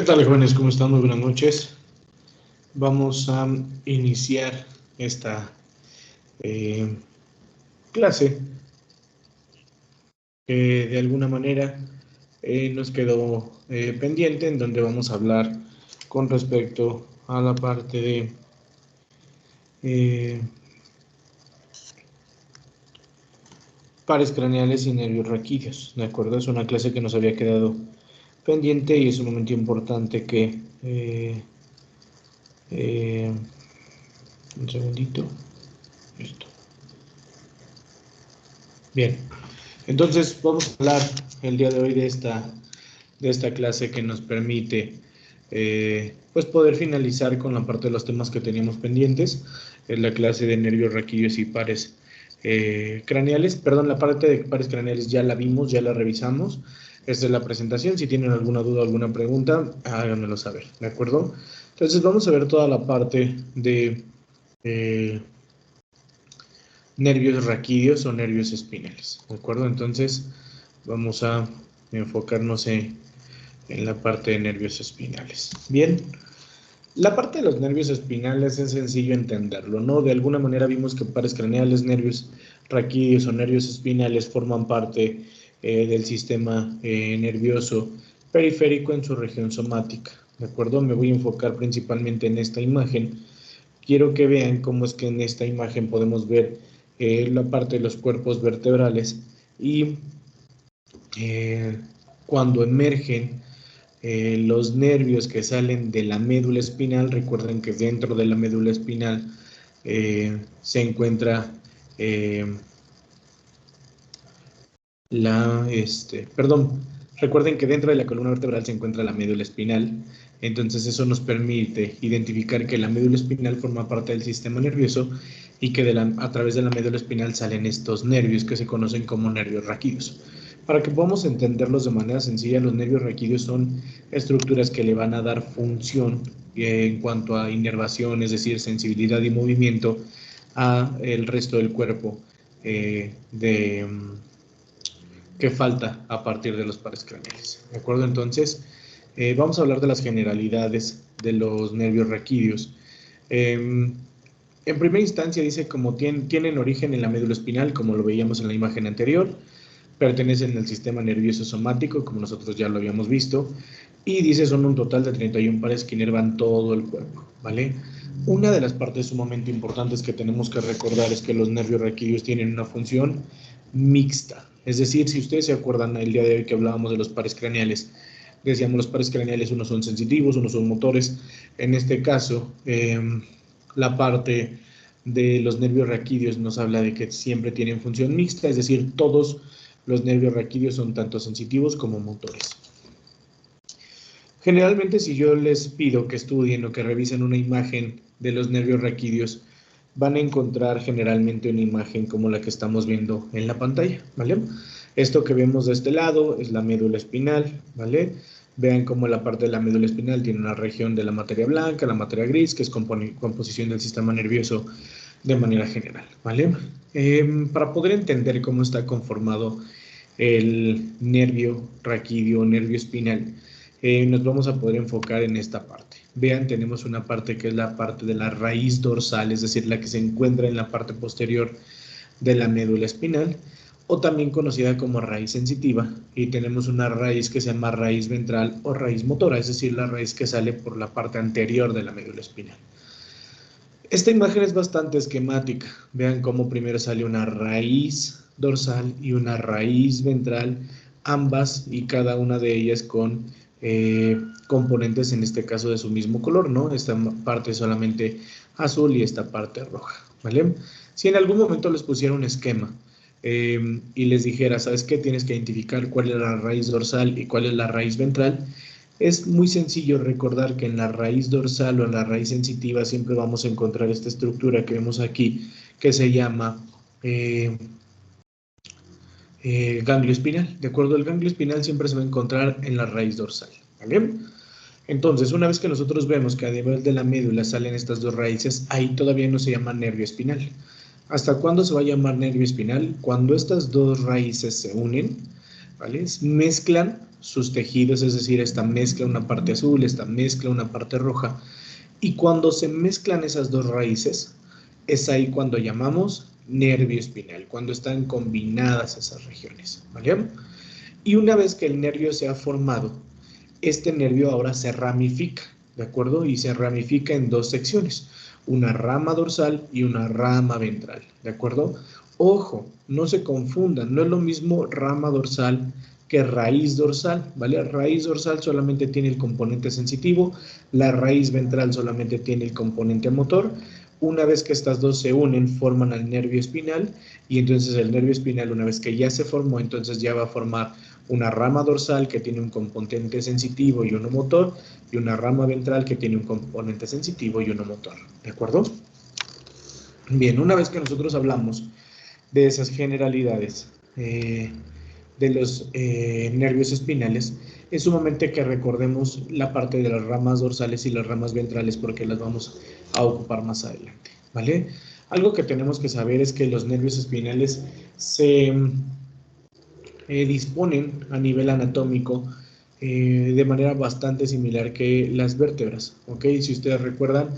¿Qué tal, jóvenes? ¿Cómo están? Muy buenas noches. Vamos a iniciar esta clase que de alguna manera nos quedó pendiente, en donde vamos a hablar con respecto a la parte de pares craneales y nervios raquídeos. ¿De acuerdo? Es una clase que nos había quedado pendiente y es un momento importante que un segundito. Listo. Bien, entonces vamos a hablar el día de hoy de esta clase que nos permite pues poder finalizar con la parte de los temas que teníamos pendientes. Es la clase de nervios raquídeos y pares craneales. Perdón, la parte de pares craneales ya la vimos, ya la revisamos. Esta es la presentación. Si tienen alguna duda o alguna pregunta, háganmelo saber, ¿de acuerdo? Entonces vamos a ver toda la parte de nervios raquídeos o nervios espinales, ¿de acuerdo? Entonces vamos a enfocarnos en la parte de nervios espinales. Bien, la parte de los nervios espinales es sencillo entenderlo, ¿no? De alguna manera vimos que pares craneales, nervios raquídeos o nervios espinales forman parte del sistema nervioso periférico en su región somática, ¿de acuerdo? Me voy a enfocar principalmente en esta imagen. Quiero que vean cómo es que en esta imagen podemos ver la parte de los cuerpos vertebrales y cuando emergen los nervios que salen de la médula espinal. Recuerden que dentro de la médula espinal se encuentra recuerden que dentro de la columna vertebral se encuentra la médula espinal. Entonces eso nos permite identificar que la médula espinal forma parte del sistema nervioso y que a través de la médula espinal salen estos nervios que se conocen como nervios raquídeos. Para que podamos entenderlos de manera sencilla, los nervios raquídeos son estructuras que le van a dar función en cuanto a inervación, es decir, sensibilidad y movimiento a el resto del cuerpo que falta a partir de los pares craneales. ¿De acuerdo? Entonces, vamos a hablar de las generalidades de los nervios raquídeos. En primera instancia dice como tienen origen en la médula espinal, como lo veíamos en la imagen anterior, pertenecen al sistema nervioso somático, como nosotros ya lo habíamos visto, y dice son un total de 31 pares que inervan todo el cuerpo, ¿vale? Una de las partes sumamente importantes que tenemos que recordar es que los nervios raquídeos tienen una función mixta, es decir, si ustedes se acuerdan el día de hoy que hablábamos de los pares craneales, decíamos los pares craneales, unos son sensitivos, unos son motores. En este caso, la parte de los nervios raquídeos nos habla de que siempre tienen función mixta, es decir, todos los nervios raquídeos son tanto sensitivos como motores. Generalmente, si yo les pido que estudien o que revisen una imagen de los nervios raquídeos, van a encontrar generalmente una imagen como la que estamos viendo en la pantalla, ¿vale? Esto que vemos de este lado es la médula espinal, ¿vale? Vean cómo la parte de la médula espinal tiene una región de la materia blanca, la materia gris, que es composición del sistema nervioso de manera general, ¿vale? Para poder entender cómo está conformado el nervio raquídeo, nervio espinal, nos vamos a poder enfocar en esta parte. Vean, tenemos una parte que es la parte de la raíz dorsal, es decir, la que se encuentra en la parte posterior de la médula espinal, o también conocida como raíz sensitiva, y tenemos una raíz que se llama raíz ventral o raíz motora, es decir, la raíz que sale por la parte anterior de la médula espinal. Esta imagen es bastante esquemática. Vean cómo primero sale una raíz dorsal y una raíz ventral, ambas y cada una de ellas con componentes, en este caso de su mismo color, ¿no? Esta parte solamente azul y esta parte roja, ¿vale? Si en algún momento les pusiera un esquema y les dijera, ¿sabes qué? Tienes que identificar cuál es la raíz dorsal y cuál es la raíz ventral. Es muy sencillo recordar que en la raíz dorsal o en la raíz sensitiva siempre vamos a encontrar esta estructura que vemos aquí, que se llama ganglio espinal. De acuerdo, el ganglio espinal siempre se va a encontrar en la raíz dorsal, ¿vale? Entonces, una vez que nosotros vemos que a nivel de la médula salen estas dos raíces, ahí todavía no se llama nervio espinal. ¿Hasta cuándo se va a llamar nervio espinal? Cuando estas dos raíces se unen, ¿vale? Mezclan sus tejidos, es decir, esta mezcla una parte azul, esta mezcla una parte roja, y cuando se mezclan esas dos raíces, es ahí cuando llamamos nervio espinal, cuando están combinadas esas regiones, ¿vale? Y una vez que el nervio se ha formado, este nervio ahora se ramifica, ¿de acuerdo? Y se ramifica en dos secciones, una rama dorsal y una rama ventral, ¿de acuerdo? Ojo, no se confundan, no es lo mismo rama dorsal que raíz dorsal, ¿vale? Raíz dorsal solamente tiene el componente sensitivo, la raíz ventral solamente tiene el componente motor. Una vez que estas dos se unen, forman al nervio espinal, y entonces el nervio espinal, una vez que ya se formó, entonces ya va a formar una rama dorsal que tiene un componente sensitivo y uno motor, y una rama ventral que tiene un componente sensitivo y uno motor, ¿de acuerdo? Bien, una vez que nosotros hablamos de esas generalidades de los nervios espinales, es sumamente que recordemos la parte de las ramas dorsales y las ramas ventrales porque las vamos a ocupar más adelante, ¿vale? Algo que tenemos que saber es que los nervios espinales se disponen a nivel anatómico de manera bastante similar que las vértebras, ¿ok? Si ustedes recuerdan,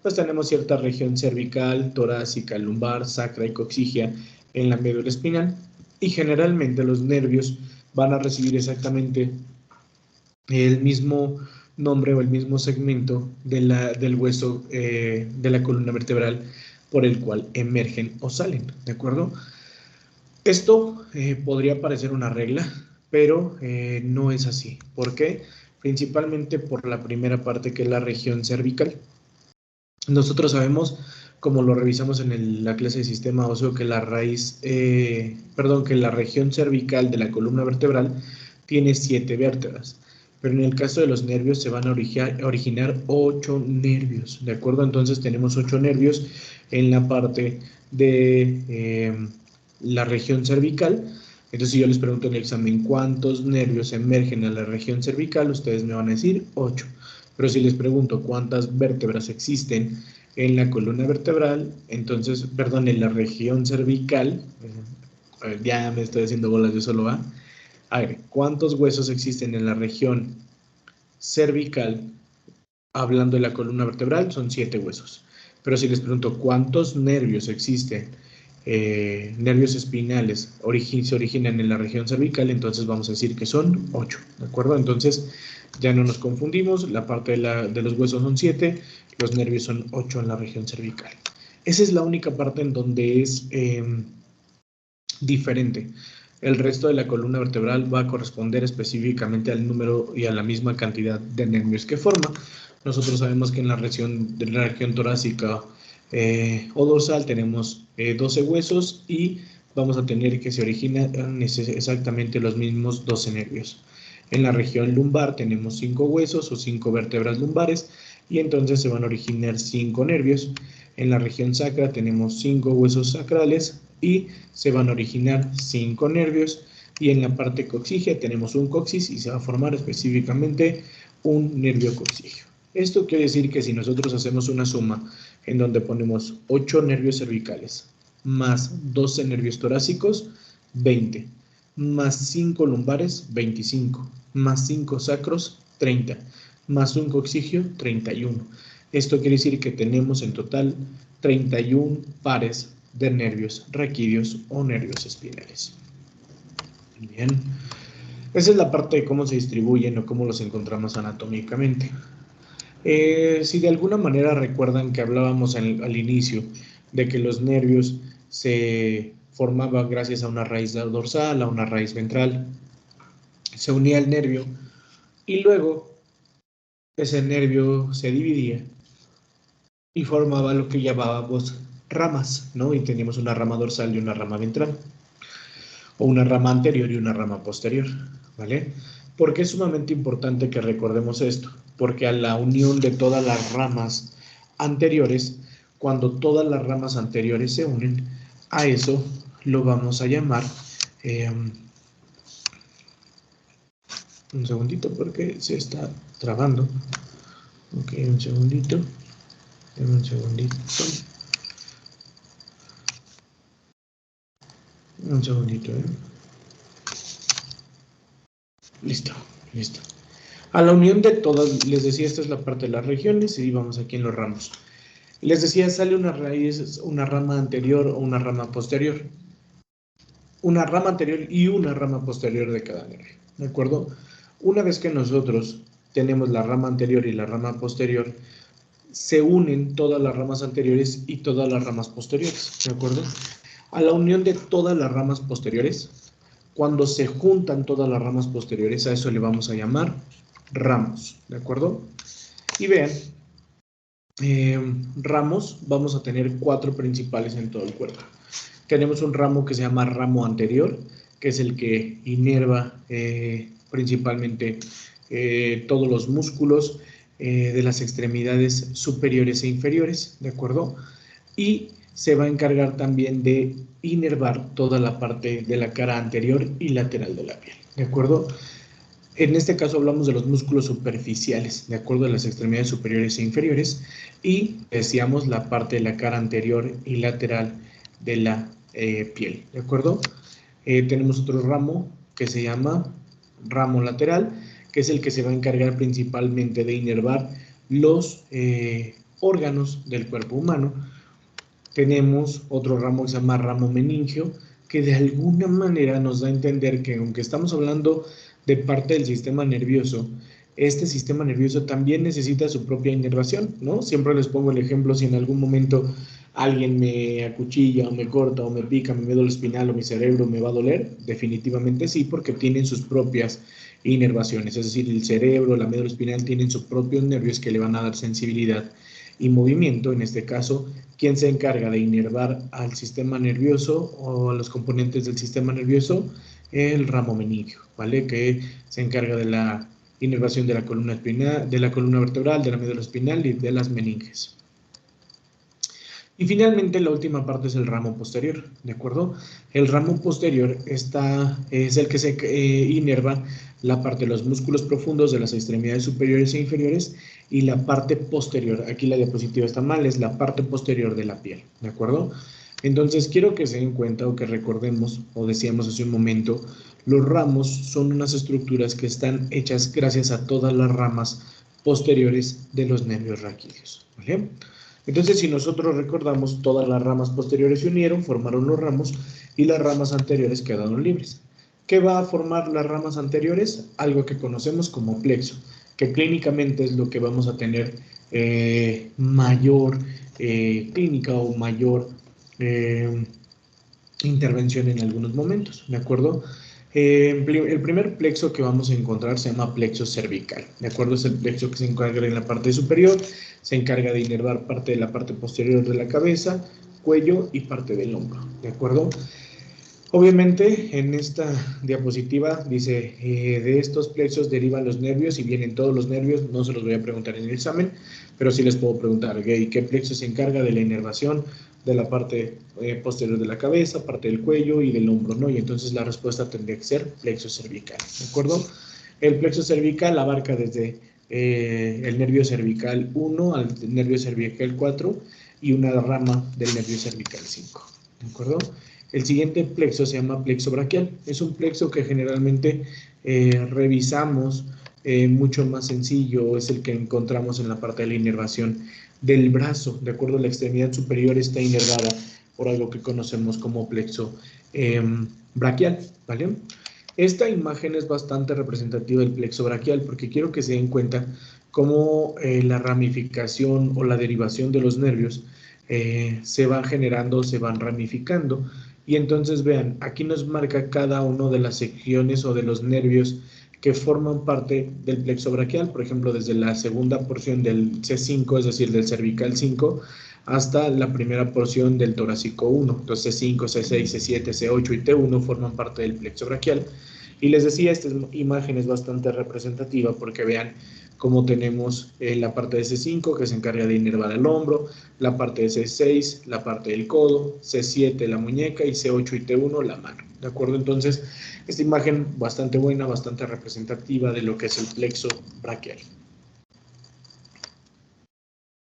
pues tenemos cierta región cervical, torácica, lumbar, sacra y coxigia en la médula espinal, y generalmente los nervios van a recibir exactamente el mismo nombre o el mismo segmento del hueso de la columna vertebral por el cual emergen o salen, ¿de acuerdo? Esto podría parecer una regla, pero no es así. ¿Por qué? Principalmente por la primera parte, que es la región cervical. Nosotros sabemos, como lo revisamos en la clase de sistema óseo, que la que la región cervical de la columna vertebral tiene 7 vértebras. Pero en el caso de los nervios se van a originar 8 nervios, ¿de acuerdo? Entonces tenemos 8 nervios en la parte de la región cervical. Entonces, si yo les pregunto en el examen cuántos nervios emergen en la región cervical, ustedes me van a decir 8. Pero si les pregunto cuántas vértebras existen en la columna vertebral, entonces, perdón, en la región cervical, ya me estoy haciendo bolas, yo solo va. A ver, ¿cuántos huesos existen en la región cervical? Hablando de la columna vertebral, son 7 huesos. Pero si les pregunto cuántos nervios existen, nervios espinales se originan en la región cervical, entonces vamos a decir que son 8, ¿de acuerdo? Entonces ya no nos confundimos, la parte de los huesos son 7, los nervios son 8 en la región cervical. Esa es la única parte en donde es diferente. El resto de la columna vertebral va a corresponder específicamente al número y a la misma cantidad de nervios que forma. Nosotros sabemos que en la región torácica o dorsal tenemos 12 huesos y vamos a tener que se originan exactamente los mismos 12 nervios. En la región lumbar tenemos 5 huesos o 5 vértebras lumbares y entonces se van a originar 5 nervios. En la región sacra tenemos 5 huesos sacrales y se van a originar 5 nervios, y en la parte coxígea tenemos un coxis y se va a formar específicamente un nervio coxígeo. Esto quiere decir que si nosotros hacemos una suma en donde ponemos 8 nervios cervicales más 12 nervios torácicos, 20, más 5 lumbares, 25, más 5 sacros, 30, más un coxígeo, 31. Esto quiere decir que tenemos en total 31 pares de nervios raquídeos o nervios espinales. Bien, esa es la parte de cómo se distribuyen o cómo los encontramos anatómicamente. Si de alguna manera recuerdan que hablábamos al inicio de que los nervios se formaban gracias a una raíz dorsal, a una raíz ventral, se unía el nervio y luego ese nervio se dividía y formaba lo que llamábamos ramas, ¿no? Y teníamos una rama dorsal y una rama ventral, o una rama anterior y una rama posterior, ¿vale? ¿Por qué es sumamente importante que recordemos esto? Porque a la unión de todas las ramas anteriores, cuando todas las ramas anteriores se unen, a eso lo vamos a llamar, un segundito porque se está trabando, ok, un segundito, un segundito. Un segundito, Listo, listo. A la unión de todas, les decía, esta es la parte de las regiones y vamos aquí en los ramos. Les decía, sale una raíz, una rama anterior o una rama posterior. Una rama anterior y una rama posterior de cada nervio, ¿de acuerdo? Una vez que nosotros tenemos la rama anterior y la rama posterior, se unen todas las ramas anteriores y todas las ramas posteriores, ¿de acuerdo? A la unión de todas las ramas posteriores, cuando se juntan todas las ramas posteriores, a eso le vamos a llamar ramos, ¿de acuerdo? Y vean, ramos, vamos a tener 4 principales en todo el cuerpo. Tenemos un ramo que se llama ramo anterior, que es el que inerva principalmente todos los músculos de las extremidades superiores e inferiores, ¿de acuerdo? Y se va a encargar también de inervar toda la parte de la cara anterior y lateral de la piel, ¿de acuerdo? En este caso hablamos de los músculos superficiales, de acuerdo a las extremidades superiores e inferiores, y decíamos la parte de la cara anterior y lateral de la piel, ¿de acuerdo? Tenemos otro ramo que se llama ramo lateral, que es el que se va a encargar principalmente de inervar los órganos del cuerpo humano. Tenemos otro ramo que se llama ramo meningio, que de alguna manera nos da a entender que aunque estamos hablando de parte del sistema nervioso, este sistema nervioso también necesita su propia inervación, ¿no? Siempre les pongo el ejemplo, si en algún momento alguien me acuchilla o me corta o me pica mi médula espinal o mi cerebro me va a doler, definitivamente sí, porque tienen sus propias inervaciones, es decir, el cerebro, la médula espinal tienen sus propios nervios que le van a dar sensibilidad y movimiento. En este caso, ¿quién se encarga de inervar al sistema nervioso o a los componentes del sistema nervioso? El ramo meningio, ¿vale? Que se encarga de la inervación de la columna espinal, de la columna vertebral, de la médula espinal y de las meninges. Y finalmente la última parte es el ramo posterior, ¿de acuerdo? El ramo posterior es el que se inerva la parte de los músculos profundos de las extremidades superiores e inferiores y la parte posterior, aquí la diapositiva está mal, es la parte posterior de la piel, ¿de acuerdo? Entonces quiero que se den cuenta o que recordemos, o decíamos hace un momento, los ramos son unas estructuras que están hechas gracias a todas las ramas posteriores de los nervios raquídeos, ¿vale? Entonces, si nosotros recordamos, todas las ramas posteriores se unieron, formaron los ramos y las ramas anteriores quedaron libres. ¿Qué va a formar las ramas anteriores? Algo que conocemos como plexo, que clínicamente es lo que vamos a tener mayor clínica o mayor intervención en algunos momentos, ¿de acuerdo? El primer plexo que vamos a encontrar se llama plexo cervical, ¿de acuerdo? Es el plexo que se encarga en la parte superior, se encarga de inervar parte de la parte posterior de la cabeza, cuello y parte del hombro, ¿de acuerdo? Obviamente, en esta diapositiva dice, de estos plexos derivan los nervios y vienen todos los nervios, no se los voy a preguntar en el examen, pero sí les puedo preguntar, ¿qué plexo se encarga de la inervación de la parte posterior de la cabeza, parte del cuello y del hombro, ¿no? Y entonces la respuesta tendría que ser plexo cervical, ¿de acuerdo? El plexo cervical abarca desde el nervio cervical 1 al nervio cervical 4 y una rama del nervio cervical 5, ¿de acuerdo? El siguiente plexo se llama plexo braquial. Es un plexo que generalmente revisamos mucho más sencillo, es el que encontramos en la parte de la inervación del brazo. De acuerdo, la extremidad superior está inervada por algo que conocemos como plexo braquial, ¿vale? Esta imagen es bastante representativa del plexo braquial porque quiero que se den cuenta cómo la ramificación o la derivación de los nervios se van generando, se van ramificando. Y entonces vean, aquí nos marca cada una de las secciones o de los nervios que forman parte del plexo braquial, por ejemplo, desde la segunda porción del C5, es decir, del cervical 5, hasta la primera porción del torácico 1. Entonces C5, C6, C7, C8 y T1 forman parte del plexo braquial. Y les decía, esta imagen es bastante representativa porque vean cómo tenemos la parte de C5 que se encarga de inervar el hombro, la parte de C6, la parte del codo, C7 la muñeca y C8 y T1 la mano, ¿de acuerdo? Entonces, esta imagen bastante buena, bastante representativa de lo que es el plexo braquial.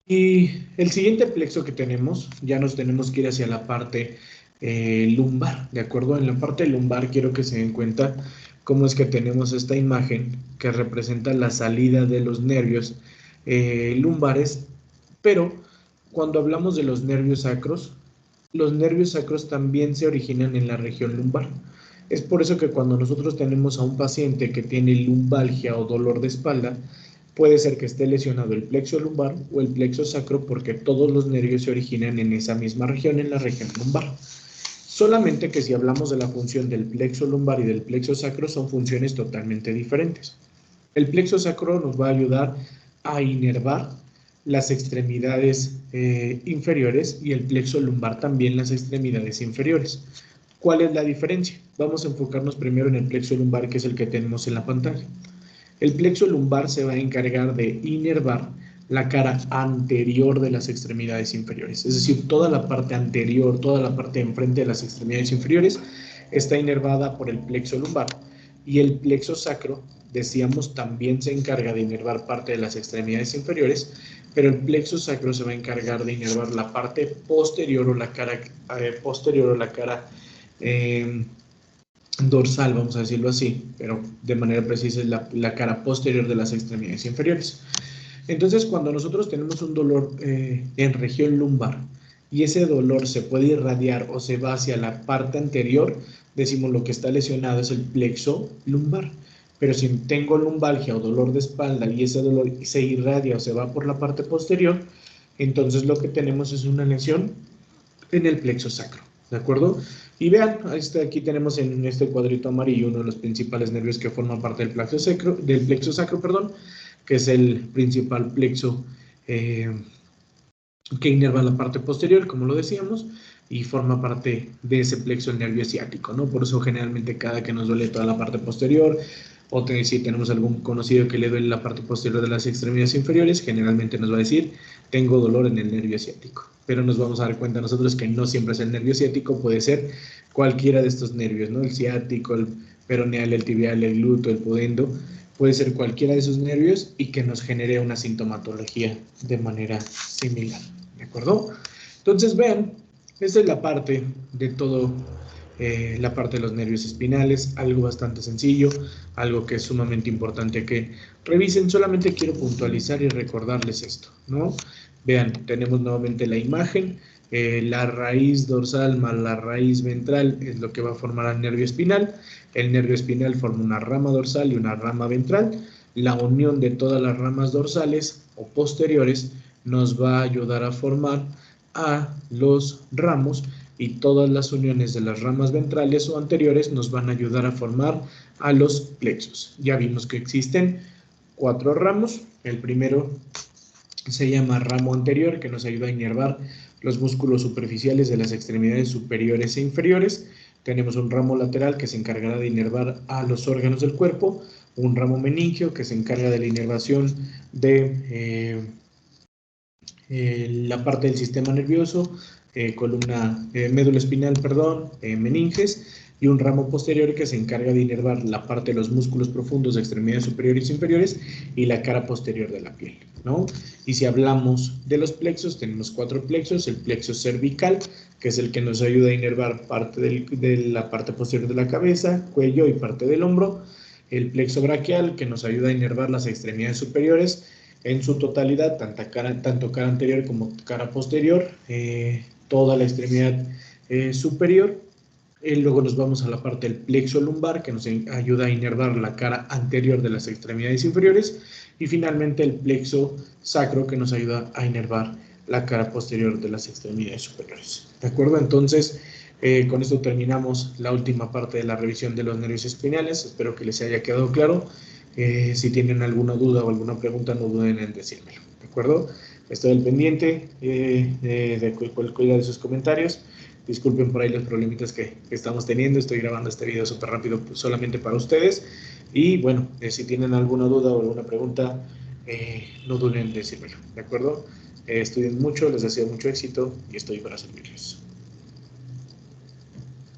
Y el siguiente plexo que tenemos, ya nos tenemos que ir hacia la parte lumbar, ¿de acuerdo? En la parte lumbar quiero que se den cuenta cómo es que tenemos esta imagen que representa la salida de los nervios lumbares, pero cuando hablamos de los nervios sacros también se originan en la región lumbar. Es por eso que cuando nosotros tenemos a un paciente que tiene lumbalgia o dolor de espalda, puede ser que esté lesionado el plexo lumbar o el plexo sacro, porque todos los nervios se originan en esa misma región, en la región lumbar. Solamente que si hablamos de la función del plexo lumbar y del plexo sacro, son funciones totalmente diferentes. El plexo sacro nos va a ayudar a inervar las extremidades inferiores y el plexo lumbar también las extremidades inferiores. ¿Cuál es la diferencia? Vamos a enfocarnos primero en el plexo lumbar, que es el que tenemos en la pantalla. El plexo lumbar se va a encargar de inervar la cara anterior de las extremidades inferiores, es decir, toda la parte anterior, toda la parte de enfrente de las extremidades inferiores está inervada por el plexo lumbar, y el plexo sacro, decíamos, también se encarga de inervar parte de las extremidades inferiores, pero el plexo sacro se va a encargar de inervar la parte posterior o la cara dorsal, vamos a decirlo así, pero de manera precisa es la cara posterior de las extremidades inferiores. Entonces, cuando nosotros tenemos un dolor en región lumbar y ese dolor se puede irradiar o se va hacia la parte anterior, decimos lo que está lesionado es el plexo lumbar. Pero si tengo lumbalgia o dolor de espalda y ese dolor se irradia o se va por la parte posterior, entonces lo que tenemos es una lesión en el plexo sacro, ¿de acuerdo? Y vean, aquí tenemos en este cuadrito amarillo uno de los principales nervios que forman parte del plexo sacro, que es el principal plexo que inerva la parte posterior, como lo decíamos, y forma parte de ese plexo el nervio ciático, ¿no? Por eso generalmente cada que nos duele toda la parte posterior, o si tenemos algún conocido que le duele la parte posterior de las extremidades inferiores, generalmente nos va a decir, tengo dolor en el nervio ciático. Pero nos vamos a dar cuenta nosotros que no siempre es el nervio ciático, puede ser cualquiera de estos nervios, ¿no? El ciático, el peroneal, el tibial, el glúteo, el pudendo, puede ser cualquiera de esos nervios y que nos genere una sintomatología de manera similar, ¿de acuerdo? Entonces, vean, esta es la parte de todo, la parte de los nervios espinales, algo bastante sencillo, algo que es sumamente importante que revisen. Solamente quiero puntualizar y recordarles esto, ¿no? Vean, tenemos nuevamente la imagen, la raíz dorsal más la raíz ventral es lo que va a formar al nervio espinal. El nervio espinal forma una rama dorsal y una rama ventral. La unión de todas las ramas dorsales o posteriores nos va a ayudar a formar a los ramos, y todas las uniones de las ramas ventrales o anteriores nos van a ayudar a formar a los plexos. Ya vimos que existen 4 ramos. El primero se llama ramo anterior, que nos ayuda a inervar los músculos superficiales de las extremidades superiores e inferiores. Tenemos un ramo lateral que se encargará de inervar a los órganos del cuerpo, un ramo meningio que se encarga de la inervación de la parte del sistema nervioso, médula espinal, meninges, y un ramo posterior que se encarga de inervar la parte de los músculos profundos de extremidades superiores e inferiores y la cara posterior de la piel, ¿no? Y si hablamos de los plexos, tenemos 4 plexos. El plexo cervical, que es el que nos ayuda a inervar parte de la parte posterior de la cabeza, cuello y parte del hombro. El plexo braquial, que nos ayuda a inervar las extremidades superiores en su totalidad, tanto cara anterior como cara posterior, toda la extremidad superior. Luego nos vamos a la parte del plexo lumbar, que nos ayuda a inervar la cara anterior de las extremidades inferiores. Y finalmente el plexo sacro, que nos ayuda a inervar la cara posterior de las extremidades superiores. ¿De acuerdo? Entonces, con esto terminamos la última parte de la revisión de los nervios espinales. Espero que les haya quedado claro. Si tienen alguna duda o alguna pregunta, no duden en decírmelo, ¿de acuerdo? Estoy al pendiente de cualquiera de sus comentarios. Disculpen por ahí los problemitas que estamos teniendo. Estoy grabando este video súper rápido solamente para ustedes. Y bueno, si tienen alguna duda o alguna pregunta, no duden en decírmelo, ¿de acuerdo? Estudien mucho, les deseo mucho éxito y estoy para servirles.